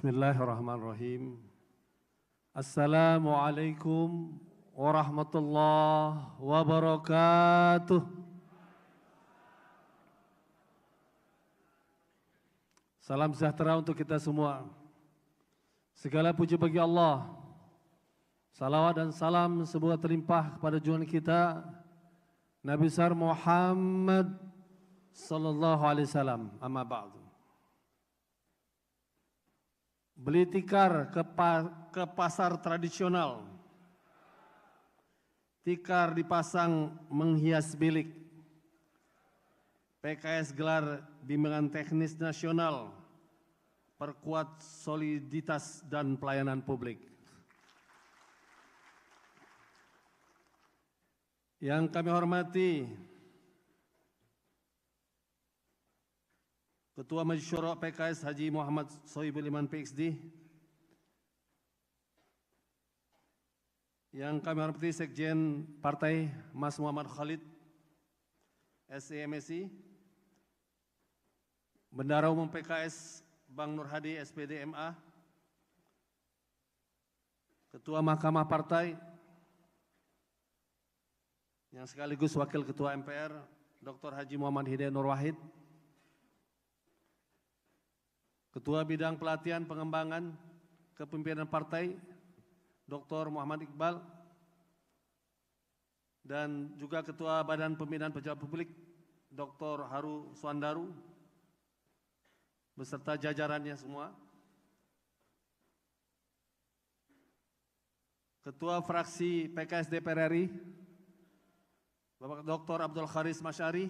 Bismillahirrahmanirrahim. Assalamualaikum warahmatullahi wabarakatuh. Salam sejahtera untuk kita semua. Segala puji bagi Allah. Salawat dan salam semoga terlimpah kepada junjungan kita Nabi besar Muhammad sallallahu alaihi wasallam. Amma ba'du. Beli tikar ke pasar tradisional. Tikar dipasang menghias bilik. PKS gelar bimbingan teknis nasional. Perkuat soliditas dan pelayanan publik. Yang kami hormati Ketua Majelis Syuro PKS Haji Muhammad Sohibul Iman PhD, yang kami hormati Sekjen Partai Mas Muhammad Khalid SEMSI, Bendara Umum PKS Bang Nur Hadi SPD MA, Ketua Mahkamah Partai yang sekaligus Wakil Ketua MPR Dr. Haji Muhammad Hidayat Nur Wahid, Ketua Bidang Pelatihan Pengembangan Kepemimpinan Partai Dr. Muhammad Iqbal, dan juga Ketua Badan Pembinaan Pejabat Publik Dr. Haru Suandaru beserta jajarannya semua. Ketua Fraksi PKS DPR RI Bapak Dr. Abdul Kharis Masyari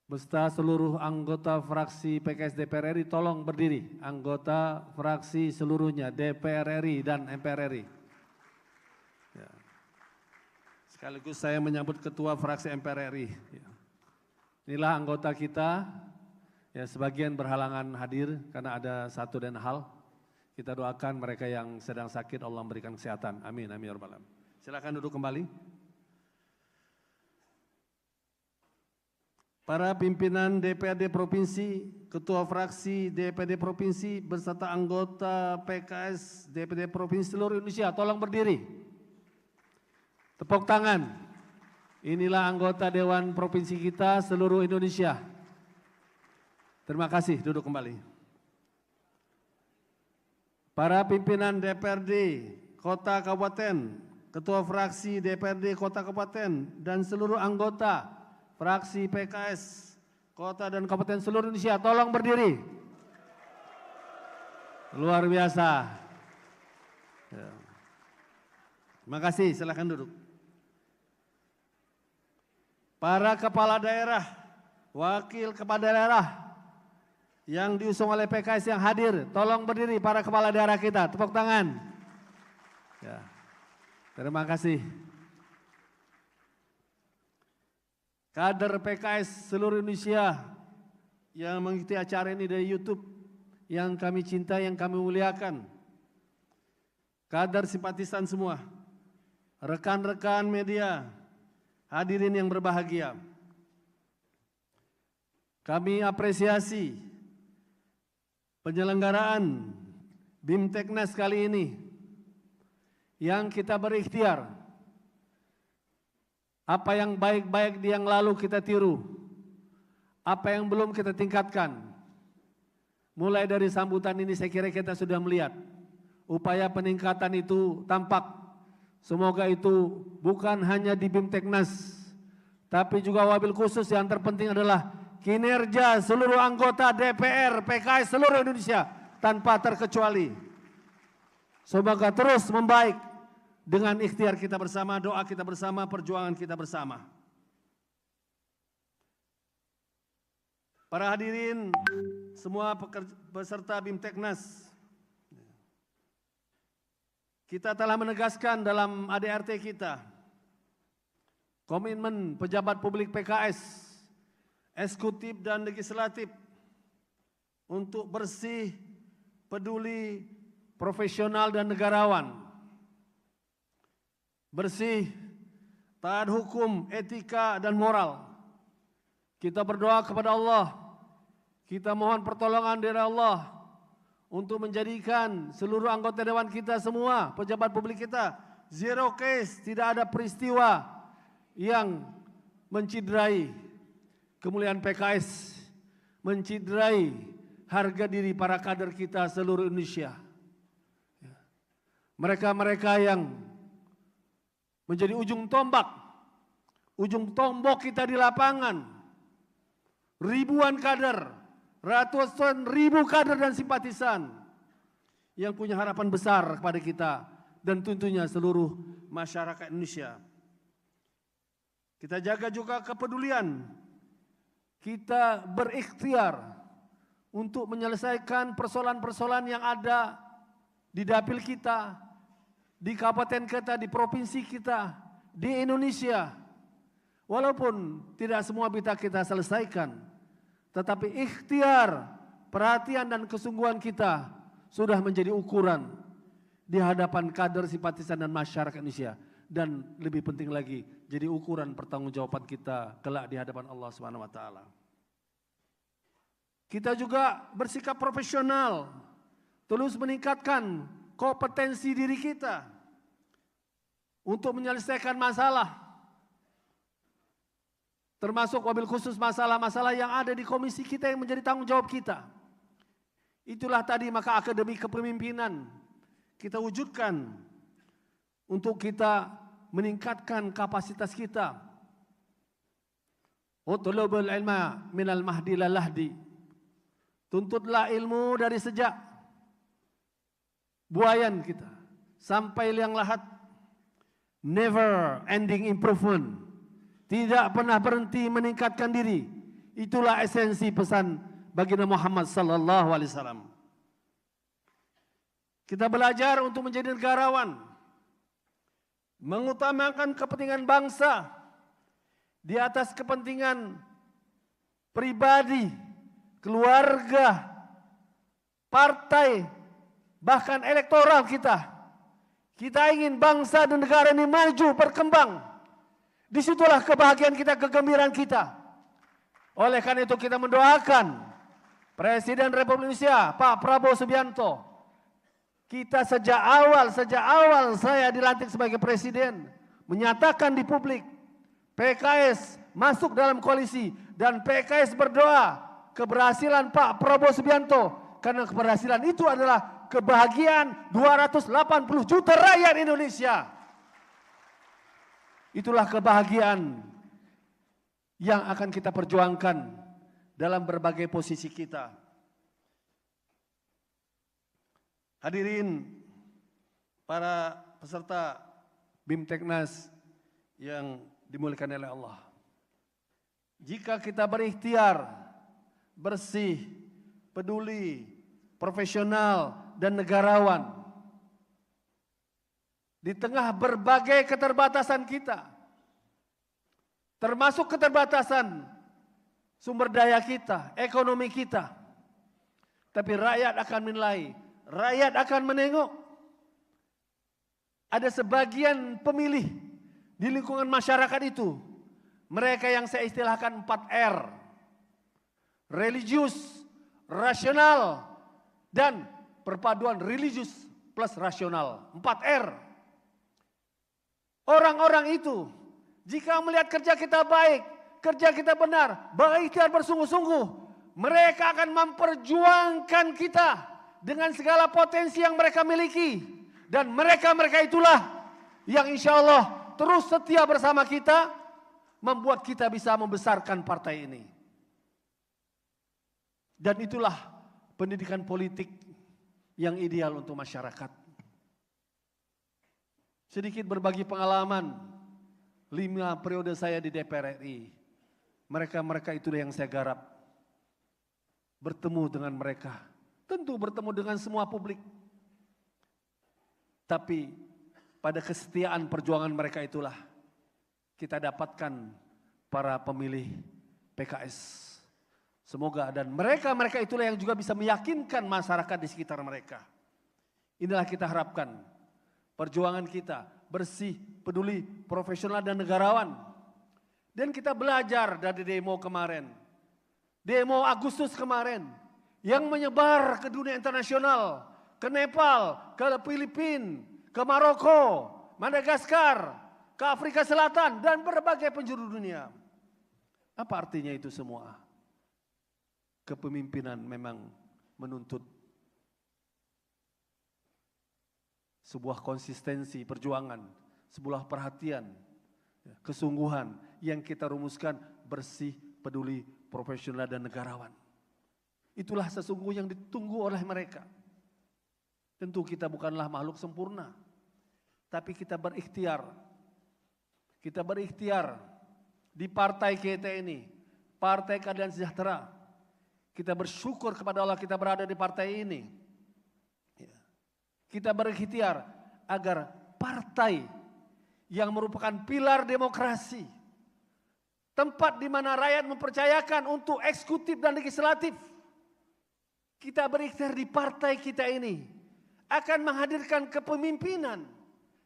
beserta seluruh anggota fraksi PKS DPR RI, tolong berdiri. Anggota fraksi seluruhnya DPR RI dan MPR RI. Ya. Sekaligus saya menyambut Ketua fraksi MPR RI. Ya. Inilah anggota kita. Ya, sebagian berhalangan hadir karena ada satu dan hal. Kita doakan mereka yang sedang sakit Allah memberikan kesehatan. Amin, amin ya rabbal alamin. Silakan duduk kembali. Para pimpinan DPRD Provinsi, Ketua Fraksi DPRD Provinsi, beserta anggota PKS DPRD Provinsi seluruh Indonesia, tolong berdiri. Tepuk tangan. Inilah anggota Dewan Provinsi kita seluruh Indonesia. Terima kasih, duduk kembali. Para pimpinan DPRD Kota Kabupaten, Ketua Fraksi DPRD Kota Kabupaten, dan seluruh anggota fraksi PKS Kota dan Kabupaten seluruh Indonesia, tolong berdiri. Luar biasa. Ya. Terima kasih, silakan duduk. Para kepala daerah, wakil kepala daerah yang diusung oleh PKS yang hadir, tolong berdiri para kepala daerah kita, tepuk tangan. Ya. Terima kasih. Kader PKS seluruh Indonesia yang mengikuti acara ini dari YouTube, yang kami cintai, yang kami muliakan. Kader simpatisan semua, rekan-rekan media, hadirin yang berbahagia. Kami apresiasi penyelenggaraan BIMTEKNAS kali ini yang kita berikhtiar. Apa yang baik-baik di yang lalu kita tiru, apa yang belum kita tingkatkan. Mulai dari sambutan ini saya kira kita sudah melihat upaya peningkatan itu tampak. Semoga itu bukan hanya di BIMTEKNAS, tapi juga wabil khusus yang terpenting adalah kinerja seluruh anggota DPR PKS seluruh Indonesia tanpa terkecuali. Semoga terus membaik. Dengan ikhtiar kita bersama, doa kita bersama, perjuangan kita bersama. Para hadirin, semua peserta BIMTEKNAS, kita telah menegaskan dalam ADRT kita, komitmen pejabat publik PKS, eksekutif dan legislatif, untuk bersih, peduli, profesional dan negarawan. Bersih, taat hukum, etika, dan moral. Kita berdoa kepada Allah, kita mohon pertolongan dari Allah untuk menjadikan seluruh anggota dewan kita semua, pejabat publik kita, zero case, tidak ada peristiwa yang menciderai kemuliaan PKS, menciderai harga diri para kader kita seluruh Indonesia. Mereka-mereka yang menjadi ujung tombak kita di lapangan, ribuan kader, ratusan ribu kader dan simpatisan yang punya harapan besar kepada kita dan tentunya seluruh masyarakat Indonesia. Kita jaga juga kepedulian, kita berikhtiar untuk menyelesaikan persoalan-persoalan yang ada di dapil kita, di kabupaten kita, di provinsi kita, di Indonesia. Walaupun tidak semua bisa kita selesaikan, tetapi ikhtiar, perhatian dan kesungguhan kita sudah menjadi ukuran di hadapan kader, simpatisan dan masyarakat Indonesia. Dan lebih penting lagi, jadi ukuran pertanggungjawaban kita kelak di hadapan Allah Subhanahu wa taala. Kita juga bersikap profesional, terus meningkatkan kompetensi diri kita untuk menyelesaikan masalah, termasuk wabil khusus masalah-masalah yang ada di komisi kita yang menjadi tanggung jawab kita. Itulah tadi maka akademi kepemimpinan kita wujudkan untuk kita meningkatkan kapasitas kita. Utlubul ilma minal mahdi lal lahdi. Tuntutlah ilmu dari sejak buayan kita sampai liang lahat. Never ending improvement. Tidak pernah berhenti meningkatkan diri. Itulah esensi pesan baginda Muhammad sallallahu alaihi wasallam. Kita belajar untuk menjadi negarawan, mengutamakan kepentingan bangsa di atas kepentingan pribadi, keluarga, partai, bahkan elektoral kita. Kita ingin bangsa dan negara ini maju, berkembang. Disitulah kebahagiaan kita, kegembiraan kita. Oleh karena itu kita mendoakan Presiden Republik Indonesia, Pak Prabowo Subianto. Kita sejak awal saya dilantik sebagai presiden, menyatakan di publik, PKS masuk dalam koalisi dan PKS berdoa keberhasilan Pak Prabowo Subianto. Karena keberhasilan itu adalah kebahagiaan 280 juta rakyat Indonesia. Itulah kebahagiaan yang akan kita perjuangkan dalam berbagai posisi kita. Hadirin para peserta BIMTEKNAS yang dimuliakan oleh Allah. Jika kita berikhtiar, bersih, peduli, profesional dan negarawan di tengah berbagai keterbatasan kita, termasuk keterbatasan sumber daya kita, ekonomi kita, tapi rakyat akan menilai, rakyat akan menengok. Ada sebagian pemilih di lingkungan masyarakat itu, mereka yang saya istilahkan 4R, religius, rasional, dan perpaduan religius plus rasional, 4R. Orang-orang itu, jika melihat kerja kita baik, kerja kita benar, berikhtiar bersungguh-sungguh, mereka akan memperjuangkan kita dengan segala potensi yang mereka miliki. Dan mereka-mereka itulah yang insya Allah terus setia bersama kita, membuat kita bisa membesarkan partai ini. Dan itulah pendidikan politik yang ideal untuk masyarakat. Sedikit berbagi pengalaman 5 periode saya di DPR RI. Mereka-mereka itulah yang saya garap. Bertemu dengan mereka. Tentu bertemu dengan semua publik. Tapi pada kesetiaan perjuangan mereka itulah kita dapatkan para pemilih PKS. Semoga dan mereka itulah yang juga bisa meyakinkan masyarakat di sekitar mereka. Inilah kita harapkan. Perjuangan kita bersih, peduli, profesional dan negarawan. Dan kita belajar dari demo kemarin. Demo Agustus kemarin. yang menyebar ke dunia internasional, ke Nepal, ke Filipina, ke Maroko, Madagaskar, ke Afrika Selatan, dan berbagai penjuru dunia. Apa artinya itu semua? Kepemimpinan memang menuntut sebuah konsistensi perjuangan, sebuah perhatian, kesungguhan yang kita rumuskan bersih, peduli, profesional, dan negarawan. Itulah sesungguhnya yang ditunggu oleh mereka. Tentu kita bukanlah makhluk sempurna, tapi kita berikhtiar. Kita berikhtiar di partai kita ini, Partai Keadilan Sejahtera. Kita bersyukur kepada Allah kita berada di partai ini. Kita berikhtiar agar partai yang merupakan pilar demokrasi, tempat di mana rakyat mempercayakan untuk eksekutif dan legislatif, kita berikhtiar di partai kita ini akan menghadirkan kepemimpinan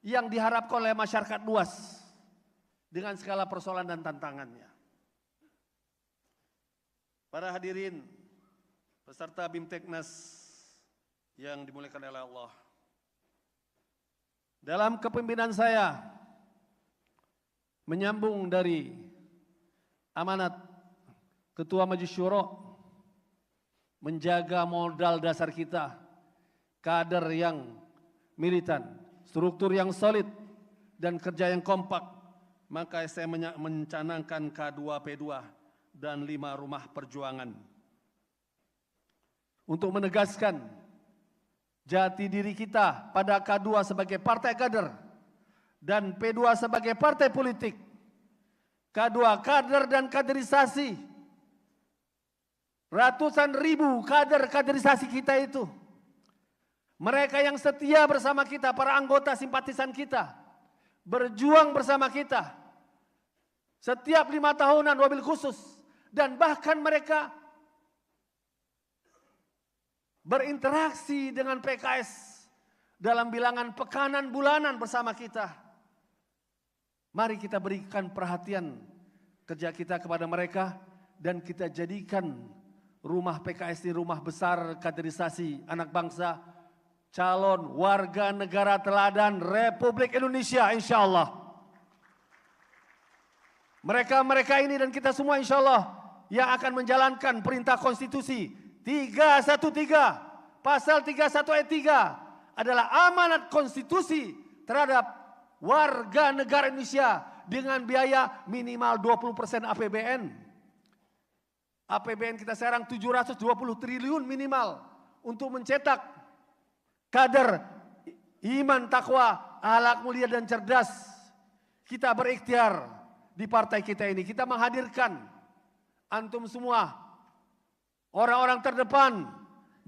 yang diharapkan oleh masyarakat luas dengan segala persoalan dan tantangannya. Para hadirin, peserta BIMTEKNAS yang dimuliakan oleh Allah. Dalam kepemimpinan saya, menyambung dari amanat Ketua Majelis Syuro, menjaga modal dasar kita, kader yang militan, struktur yang solid, dan kerja yang kompak, maka saya mencanangkan K2P2 dan 5 rumah perjuangan. Untuk menegaskan jati diri kita pada K2 sebagai partai kader dan P2 sebagai partai politik. K2 kader dan kaderisasi. Ratusan ribu kader-kaderisasi kita itu. Mereka yang setia bersama kita, para anggota simpatisan kita. Berjuang bersama kita. Setiap 5 tahunan wabil khusus. Dan bahkan mereka berinteraksi dengan PKS dalam bilangan pekanan bulanan bersama kita. Mari kita berikan perhatian kerja kita kepada mereka dan kita jadikan rumah PKS ini rumah besar kaderisasi anak bangsa, calon warga negara teladan Republik Indonesia insya Allah. Mereka ini dan kita semua insya Allah yang akan menjalankan perintah konstitusi 313 pasal 31 ayat 3 adalah amanat konstitusi terhadap warga negara Indonesia dengan biaya minimal 20% APBN. APBN kita sekarang 720 triliun minimal untuk mencetak kader iman, takwa, akhlak mulia dan cerdas. Kita berikhtiar di partai kita ini. Kita menghadirkan antum semua orang-orang terdepan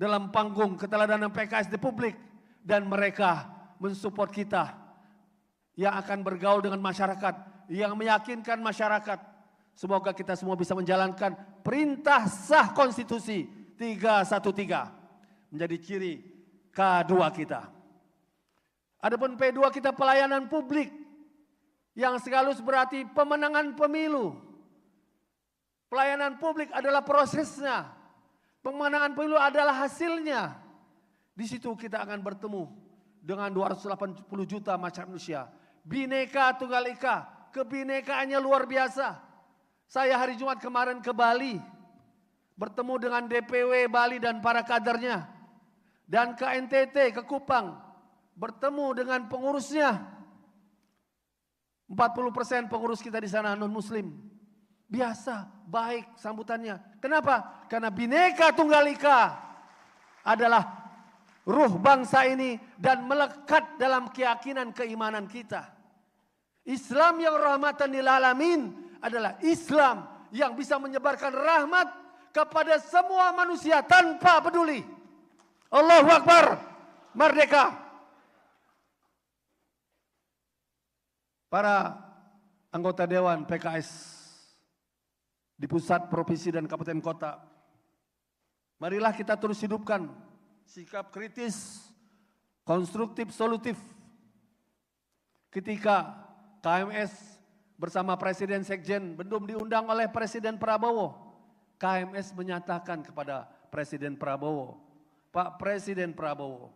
dalam panggung keteladanan PKS di publik dan mereka mensupport kita yang akan bergaul dengan masyarakat, yang meyakinkan masyarakat. Semoga kita semua bisa menjalankan perintah sah konstitusi 313 menjadi ciri K2 kita. Adapun P2 kita pelayanan publik yang sekaligus berarti pemenangan pemilu. Pelayanan publik adalah prosesnya. Pemenangan pemilu adalah hasilnya. Di situ kita akan bertemu dengan 280 juta masyarakat Indonesia. Bhinneka Tunggal Ika, kebhinekaannya luar biasa. Saya hari Jumat kemarin ke Bali, bertemu dengan DPW Bali dan para kadernya. Dan ke NTT, ke Kupang, bertemu dengan pengurusnya. 40% pengurus kita di sana non-muslim. Biasa, baik sambutannya. Kenapa? Karena Bhinneka Tunggal Ika adalah ruh bangsa ini dan melekat dalam keyakinan keimanan kita. Islam yang rahmatan lil alamin adalah Islam yang bisa menyebarkan rahmat kepada semua manusia tanpa peduli. Allahu Akbar, merdeka. Para anggota Dewan PKS di pusat, provinsi, dan kabupaten kota, marilah kita terus hidupkan sikap kritis, konstruktif, solutif. Ketika KMS bersama Presiden Sekjen belum diundang oleh Presiden Prabowo, KMS menyatakan kepada Presiden Prabowo. Pak Presiden Prabowo,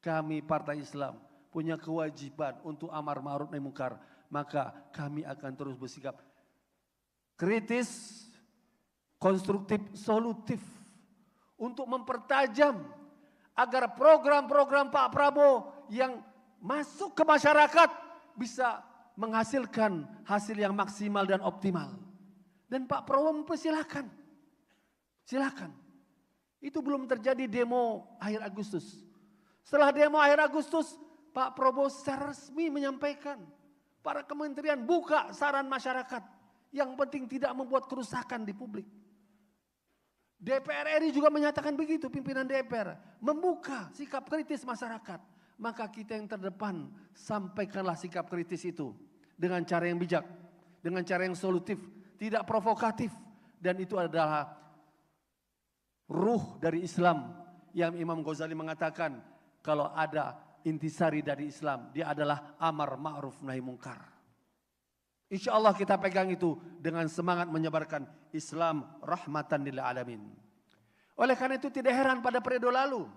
kami Partai Islam punya kewajiban untuk amar ma'ruf nahi munkar. Maka kami akan terus bersikap kritis, konstruktif, solutif untuk mempertajam agar program-program Pak Prabowo yang masuk ke masyarakat bisa menghasilkan hasil yang maksimal dan optimal. Dan Pak Prabowo mempersilahkan. Silakan. Itu belum terjadi demo akhir Agustus. Setelah demo akhir Agustus, Pak Prabowo secara resmi menyampaikan, para kementerian buka saran masyarakat. Yang penting tidak membuat kerusakan di publik. DPR RI juga menyatakan begitu, pimpinan DPR. Membuka sikap kritis masyarakat. Maka kita yang terdepan, sampaikanlah sikap kritis itu. Dengan cara yang bijak, dengan cara yang solutif, tidak provokatif. Dan itu adalah ruh dari Islam. Yang Imam Ghazali mengatakan, kalau ada intisari dari Islam, dia adalah amar ma'ruf nahi munkar. Insya Allah kita pegang itu dengan semangat menyebarkan Islam rahmatan lil alamin. Oleh karena itu tidak heran pada periode lalu,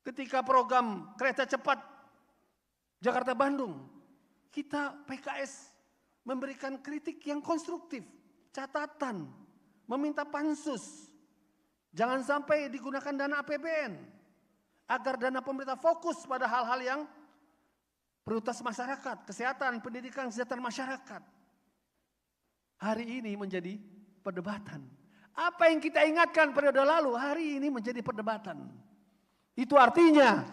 ketika program kereta cepat Jakarta-Bandung, kita PKS memberikan kritik yang konstruktif, catatan, meminta pansus. Jangan sampai digunakan dana APBN, agar dana pemerintah fokus pada hal-hal yang prioritas masyarakat, kesehatan, pendidikan, kesejahteraan masyarakat. Hari ini menjadi perdebatan. Apa yang kita ingatkan periode lalu, hari ini menjadi perdebatan. Itu artinya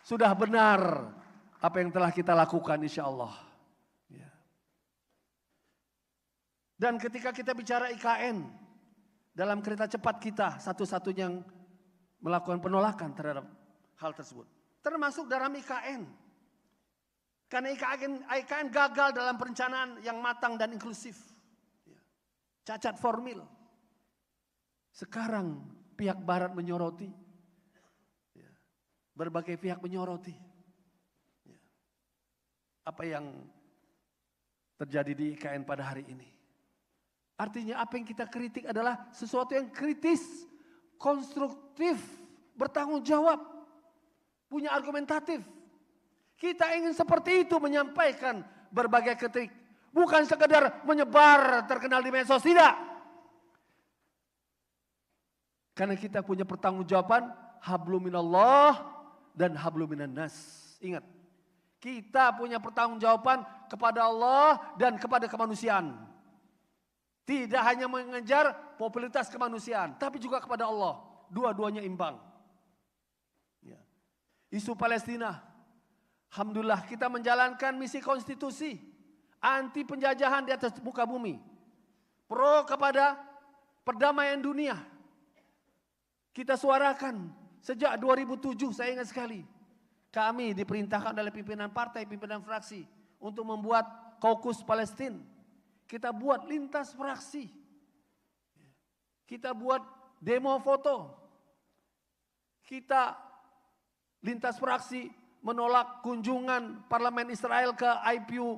sudah benar apa yang telah kita lakukan insya Allah. Dan ketika kita bicara IKN, dalam kereta cepat kita satu-satunya yang melakukan penolakan terhadap hal tersebut. Termasuk dalam IKN. Karena IKN gagal dalam perencanaan yang matang dan inklusif. Cacat formil. Sekarang pihak barat menyoroti. Berbagai pihak menyoroti. Apa yang terjadi di IKN pada hari ini. Artinya apa yang kita kritik adalah sesuatu yang kritis, konstruktif, bertanggung jawab. Punya argumentatif. Kita ingin seperti itu menyampaikan berbagai kritik. Bukan sekedar menyebar terkenal di medsos, tidak. Karena kita punya pertanggungjawaban hablum minallah dan hablum minan nas. Ingat, kita punya pertanggungjawaban kepada Allah dan kepada kemanusiaan. Tidak hanya mengejar popularitas kemanusiaan, tapi juga kepada Allah. Dua-duanya imbang. Isu Palestina, alhamdulillah kita menjalankan misi konstitusi, anti penjajahan di atas muka bumi, pro kepada perdamaian dunia. Kita suarakan sejak 2007, saya ingat sekali. Kami diperintahkan oleh pimpinan partai, pimpinan fraksi untuk membuat kaukus Palestina. Kita buat lintas fraksi. Kita buat demo foto. Kita lintas fraksi menolak kunjungan parlemen Israel ke IPU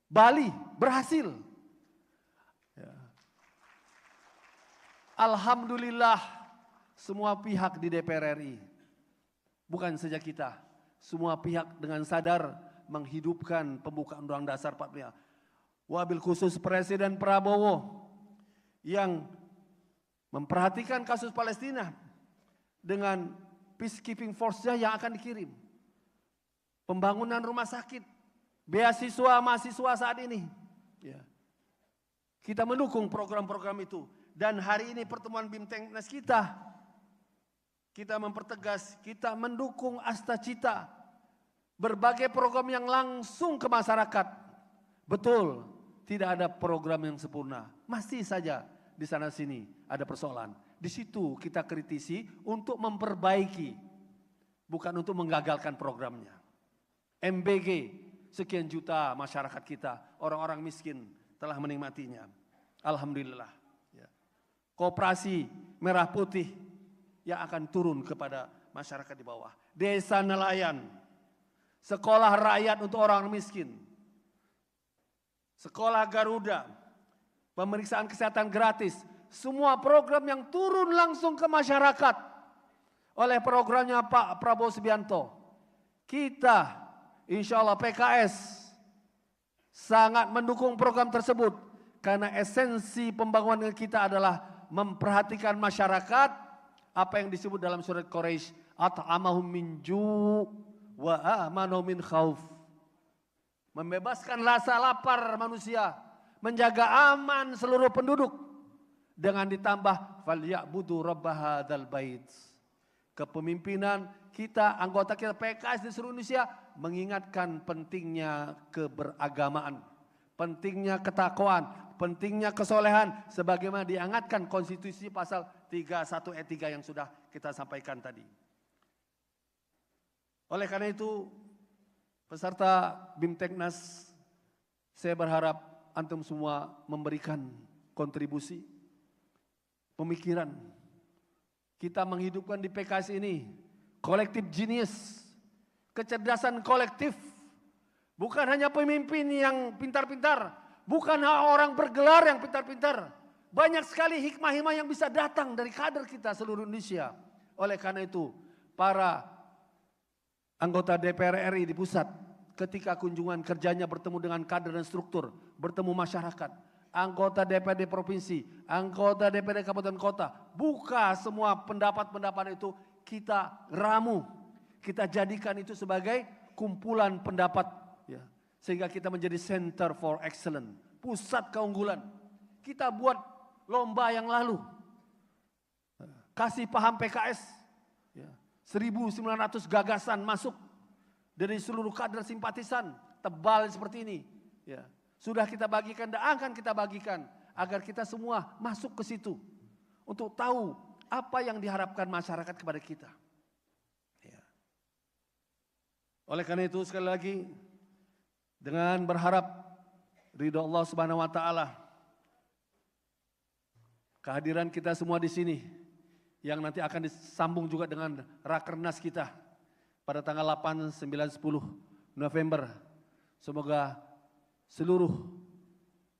Bali. Berhasil. Alhamdulillah semua pihak di DPR RI. Bukan saja kita. Semua pihak dengan sadar menghidupkan pembukaan Undang-Undang Dasar 45. Wabil khusus Presiden Prabowo yang memperhatikan kasus Palestina dengan peacekeeping force-nya yang akan dikirim. Pembangunan rumah sakit, beasiswa mahasiswa saat ini. Kita mendukung program-program itu. Dan hari ini pertemuan BIMTEKNAS kita mempertegas, kita mendukung Asta Cita. Berbagai program yang langsung ke masyarakat. Betul, tidak ada program yang sempurna. Masih saja di sana sini ada persoalan. Di situ kita kritisi untuk memperbaiki, bukan untuk menggagalkan programnya. MBG, sekian juta masyarakat kita, orang-orang miskin telah menikmatinya. Alhamdulillah. Koperasi Merah Putih yang akan turun kepada masyarakat di bawah. Desa nelayan, sekolah rakyat untuk orang miskin, sekolah Garuda, pemeriksaan kesehatan gratis, semua program yang turun langsung ke masyarakat oleh programnya Pak Prabowo Subianto. Kita, insya Allah PKS, sangat mendukung program tersebut. Karena esensi pembangunan kita adalah memperhatikan masyarakat, apa yang disebut dalam surat Quraisy, at'amahum min ju' wa amanahum min khauf. Membebaskan rasa lapar manusia, menjaga aman seluruh penduduk, dengan ditambah falyabudu rabb hadzal bait. Kepemimpinan kita, anggota kita PKS di seluruh Indonesia mengingatkan pentingnya keberagamaan, pentingnya ketakwaan, pentingnya kesolehan sebagaimana diingatkan konstitusi pasal 31 ayat 3 yang sudah kita sampaikan tadi. Oleh karena itu, peserta BIMTEKNAS, saya berharap antum semua memberikan kontribusi, pemikiran. Kita menghidupkan di PKS ini kolektif genius, kecerdasan kolektif. Bukan hanya pemimpin yang pintar-pintar, bukan orang bergelar yang pintar-pintar. Banyak sekali hikmah-hikmah yang bisa datang dari kader kita seluruh Indonesia. Oleh karena itu, para anggota DPR RI di pusat, ketika kunjungan kerjanya bertemu dengan kader dan struktur, bertemu masyarakat, anggota DPRD provinsi, anggota DPRD kabupaten kota, buka semua pendapat-pendapat itu, kita ramu, kita jadikan itu sebagai kumpulan pendapat, ya, sehingga kita menjadi center for excellence, pusat keunggulan. Kita buat lomba yang lalu, kasih paham PKS, ya, 1.900 gagasan masuk dari seluruh kader simpatisan, tebal seperti ini, ya. Sudah kita bagikan dan akan kita bagikan agar kita semua masuk ke situ untuk tahu apa yang diharapkan masyarakat kepada kita. Ya. Oleh karena itu sekali lagi dengan berharap ridho Allah Subhanahu wa taala, kehadiran kita semua di sini yang nanti akan disambung juga dengan Rakernas kita pada tanggal 8, 9, 10 November. Semoga seluruh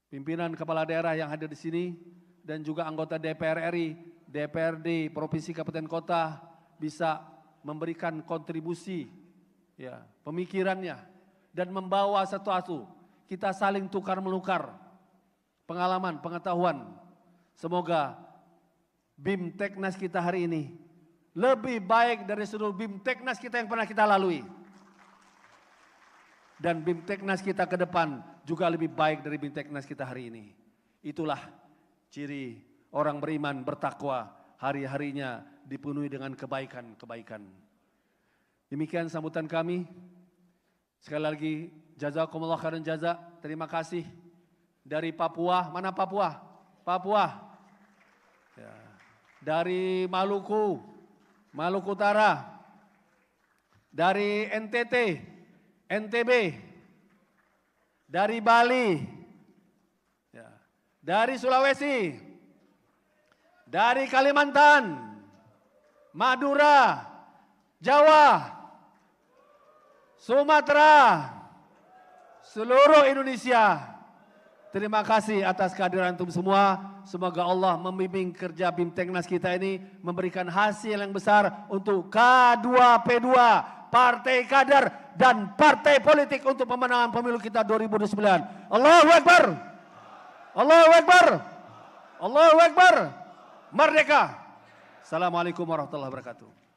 pimpinan kepala daerah yang hadir di sini dan juga anggota DPR RI, DPRD, provinsi, kabupaten, kota bisa memberikan kontribusi, ya, pemikirannya dan membawa sesuatu. Kita saling tukar menukar pengalaman, pengetahuan. Semoga BIMTEKNAS kita hari ini lebih baik dari seluruh BIMTEKNAS kita yang pernah kita lalui. Dan BIMTEKNAS kita ke depan juga lebih baik dari BIMTEKNAS kita hari ini. Itulah ciri orang beriman bertakwa, hari-harinya dipenuhi dengan kebaikan-kebaikan. Demikian sambutan kami. Sekali lagi, jazakumullah khairan jaza. Terima kasih dari Papua. Mana Papua? Papua. Ya. Dari Maluku, Maluku Utara. Dari NTT, NTB, dari Bali, ya, dari Sulawesi, dari Kalimantan, Madura, Jawa, Sumatera, seluruh Indonesia. Terima kasih atas kehadiran antum semua. Semoga Allah membimbing kerja BIMTEKNAS kita ini memberikan hasil yang besar untuk K2P2, partai kader dan partai politik untuk pemenangan pemilu kita 2009. Allahu Akbar. Allahu Akbar. Allahu Akbar. Merdeka. Assalamualaikum warahmatullahi wabarakatuh.